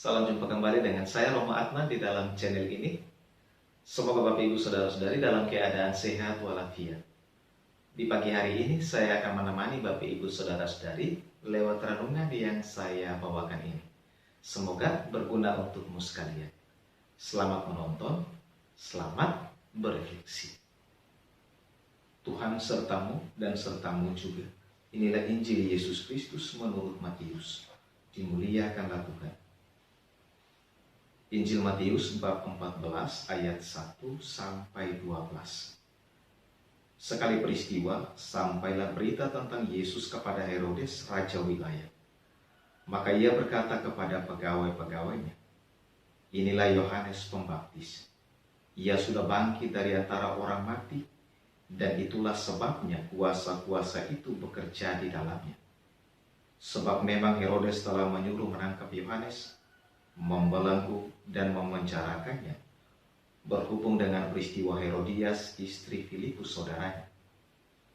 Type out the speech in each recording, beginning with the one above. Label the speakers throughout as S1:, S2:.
S1: Salam jumpa kembali dengan saya Roma Adnan di dalam channel ini. Semoga Bapak Ibu Saudara-saudari dalam keadaan sehat walafiat. Di pagi hari ini saya akan menemani Bapak Ibu Saudara-saudari lewat renungan yang saya bawakan ini. Semoga berguna untukmu sekalian. Selamat menonton, selamat berefleksi. Tuhan sertamu dan sertamu juga. Inilah Injil Yesus Kristus menurut Matius. Dimuliakanlah Tuhan. Injil Matius bab 14 ayat 1 sampai 12. Sekali peristiwa, sampailah berita tentang Yesus kepada Herodes, raja wilayah. Maka ia berkata kepada pegawai-pegawainya, "Inilah Yohanes Pembaptis. Ia sudah bangkit dari antara orang mati, dan itulah sebabnya kuasa-kuasa itu bekerja di dalamnya. Sebab memang Herodes telah menyuruh menangkap Yohanes, membelenggu dan memenjarakannya, berhubung dengan peristiwa Herodias, istri Filipus saudaranya.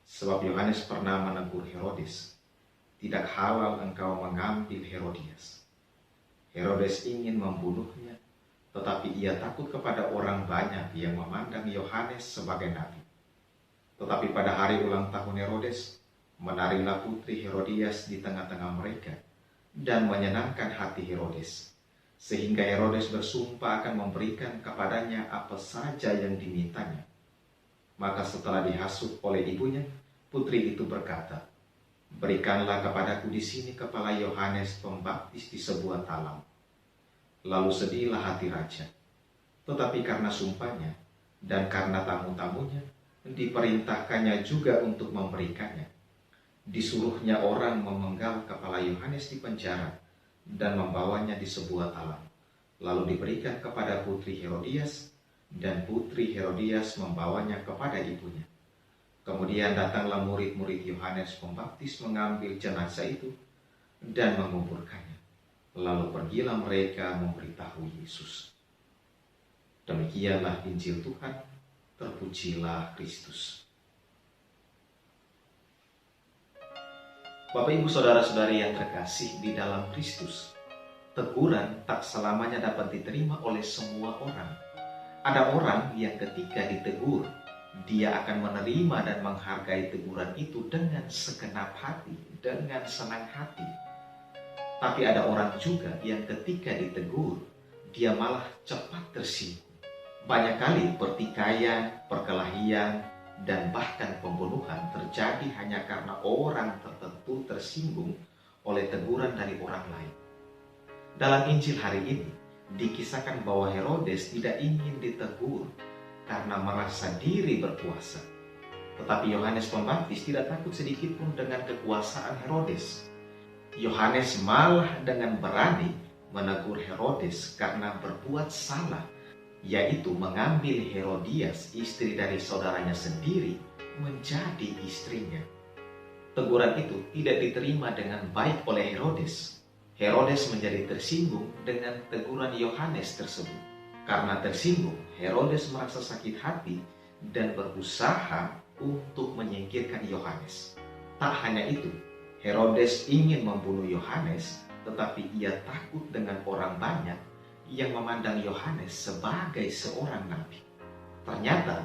S1: Sebab Yohanes pernah menegur Herodes, 'Tidak halal engkau mengambil Herodias.' Herodes ingin membunuhnya, tetapi ia takut kepada orang banyak yang memandang Yohanes sebagai nabi. Tetapi pada hari ulang tahun Herodes, menarilah putri Herodias di tengah-tengah mereka dan menyenangkan hati Herodes, sehingga Herodes bersumpah akan memberikan kepadanya apa saja yang dimintanya. Maka setelah dihasut oleh ibunya, putri itu berkata, 'Berikanlah kepadaku di sini kepala Yohanes Pembaptis di sebuah talam.' Lalu sedihlah hati raja. Tetapi karena sumpahnya dan karena tamu-tamunya, diperintahkannya juga untuk memberikannya. Disuruhnya orang memenggal kepala Yohanes di penjara dan membawanya di sebuah talam. Lalu diberikan kepada putri Herodias, dan putri Herodias membawanya kepada ibunya. Kemudian datanglah murid-murid Yohanes Pembaptis mengambil jenazah itu dan menguburkannya. Lalu pergilah mereka memberitahu Yesus." Demikianlah Injil Tuhan. Terpujilah Kristus. Bapak Ibu Saudara-saudari yang terkasih di dalam Kristus, teguran tak selamanya dapat diterima oleh semua orang. Ada orang yang ketika ditegur, dia akan menerima dan menghargai teguran itu dengan segenap hati, dengan senang hati. Tapi ada orang juga yang ketika ditegur, dia malah cepat tersinggung. Banyak kali pertikaian, perkelahian, dan bahkan pembunuhan terjadi hanya karena orang tertentu tersinggung oleh teguran dari orang lain. Dalam Injil hari ini, dikisahkan bahwa Herodes tidak ingin ditegur karena merasa diri berkuasa. Tetapi Yohanes Pembaptis tidak takut sedikit pun dengan kekuasaan Herodes. Yohanes malah dengan berani menegur Herodes karena berbuat salah, yaitu mengambil Herodias, istri dari saudaranya sendiri, menjadi istrinya. Teguran itu tidak diterima dengan baik oleh Herodes. Herodes menjadi tersinggung dengan teguran Yohanes tersebut. Karena tersinggung, Herodes merasa sakit hati dan berusaha untuk menyingkirkan Yohanes. Tak hanya itu, Herodes ingin membunuh Yohanes, tetapi ia takut dengan orang banyak yang memandang Yohanes sebagai seorang nabi. Ternyata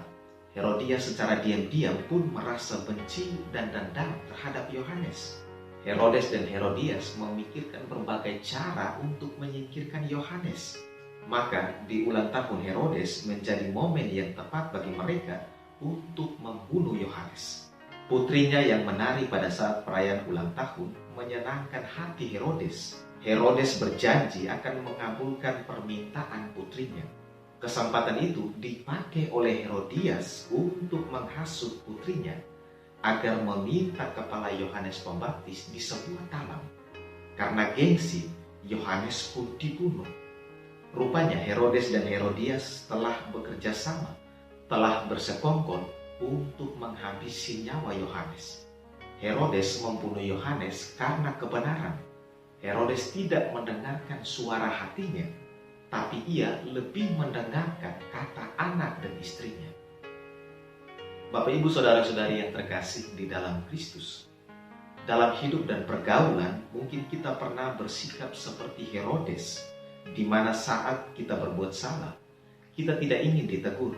S1: Herodias secara diam-diam pun merasa benci dan dendam terhadap Yohanes. Herodes dan Herodias memikirkan berbagai cara untuk menyingkirkan Yohanes. Maka di ulang tahun Herodes menjadi momen yang tepat bagi mereka untuk membunuh Yohanes. Putrinya yang menari pada saat perayaan ulang tahun menyenangkan hati Herodes. Herodes berjanji akan mengabulkan permintaan putrinya. Kesempatan itu dipakai oleh Herodias untuk menghasut putrinya agar meminta kepala Yohanes Pembaptis di sebuah talam. Karena gengsi, Yohanes pun dibunuh. Rupanya Herodes dan Herodias telah bekerja sama, telah bersekongkol untuk menghabisi nyawa Yohanes. Herodes membunuh Yohanes karena kebenaran. Herodes tidak mendengarkan suara hatinya, tapi ia lebih mendengarkan kata anak dan istrinya. Bapak Ibu Saudara-saudari yang terkasih di dalam Kristus, dalam hidup dan pergaulan mungkin kita pernah bersikap seperti Herodes di mana saat kita berbuat salah, kita tidak ingin ditegur.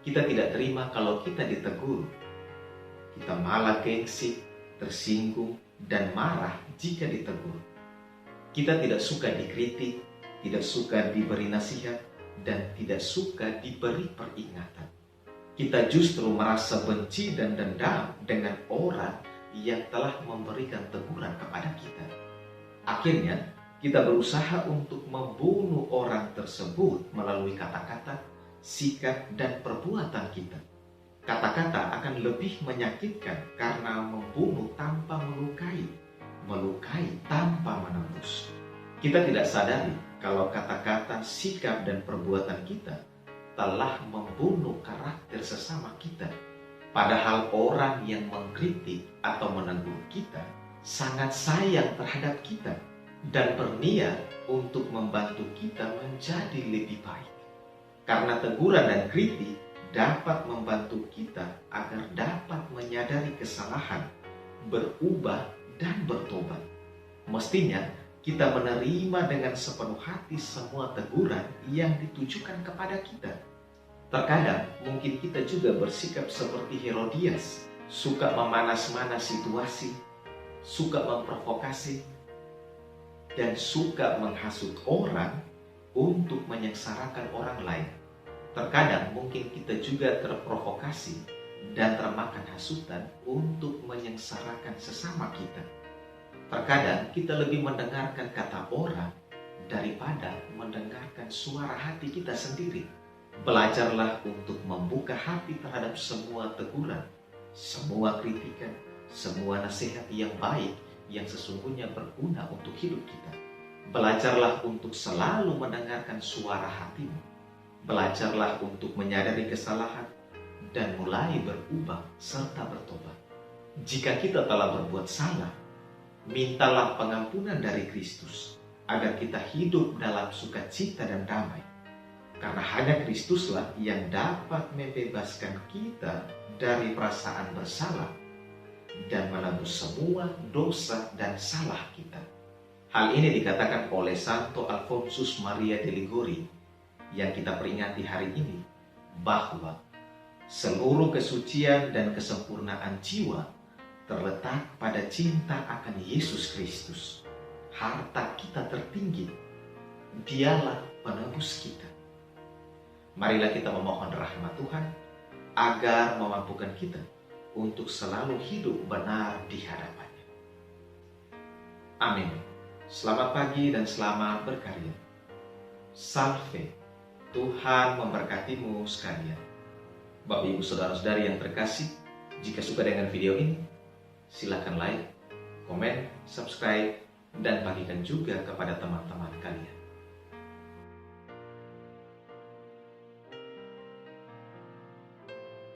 S1: Kita tidak terima kalau kita ditegur. Kita malah gengsi, tersinggung, dan marah jika ditegur. Kita tidak suka dikritik, tidak suka diberi nasihat, dan tidak suka diberi peringatan. Kita justru merasa benci dan dendam dengan orang yang telah memberikan teguran kepada kita. Akhirnya, kita berusaha untuk membunuh orang tersebut melalui kata-kata, sikap, dan perbuatan kita. Kata-kata akan lebih menyakitkan karena membunuh tanpa melukai, melukai tanpa menembus. Kita tidak sadari kalau kata-kata, sikap, dan perbuatan kita telah membunuh karakter sesama kita. Padahal orang yang mengkritik atau menegur kita sangat sayang terhadap kita dan berniat untuk membantu kita menjadi lebih baik. Karena teguran dan kritik dapat membantu kita agar dapat menyadari kesalahan, berubah, dan bertobat. Mestinya kita menerima dengan sepenuh hati semua teguran yang ditujukan kepada kita. Terkadang mungkin kita juga bersikap seperti Herodias, suka memanas-manas situasi, suka memprovokasi, dan suka menghasut orang untuk menyengsarakan orang lain. Terkadang mungkin kita juga terprovokasi dan termakan hasutan untuk menyengsarakan sesama kita. Terkadang kita lebih mendengarkan kata orang daripada mendengarkan suara hati kita sendiri. Belajarlah untuk membuka hati terhadap semua teguran, semua kritikan, semua nasihat yang baik yang sesungguhnya berguna untuk hidup kita. Belajarlah untuk selalu mendengarkan suara hatimu. Belajarlah untuk menyadari kesalahan dan mulai berubah serta bertobat. Jika kita telah berbuat salah, mintalah pengampunan dari Kristus agar kita hidup dalam sukacita dan damai. Karena hanya Kristuslah yang dapat membebaskan kita dari perasaan bersalah dan menebus semua dosa dan salah kita. Hal ini dikatakan oleh Santo Alfonsus Maria de Liguori yang kita peringati hari ini, bahwa seluruh kesucian dan kesempurnaan jiwa terletak pada cinta akan Yesus Kristus, harta kita tertinggi. Dialah penebus kita. Marilah kita memohon rahmat Tuhan agar memampukan kita untuk selalu hidup benar di hadapannya. Amin. Selamat pagi dan selamat berkarya. Salve, Tuhan memberkatimu sekalian. Bapak, Ibu, Saudara-saudari yang terkasih, jika suka dengan video ini, silakan like, komen, subscribe, dan bagikan juga kepada teman-teman kalian.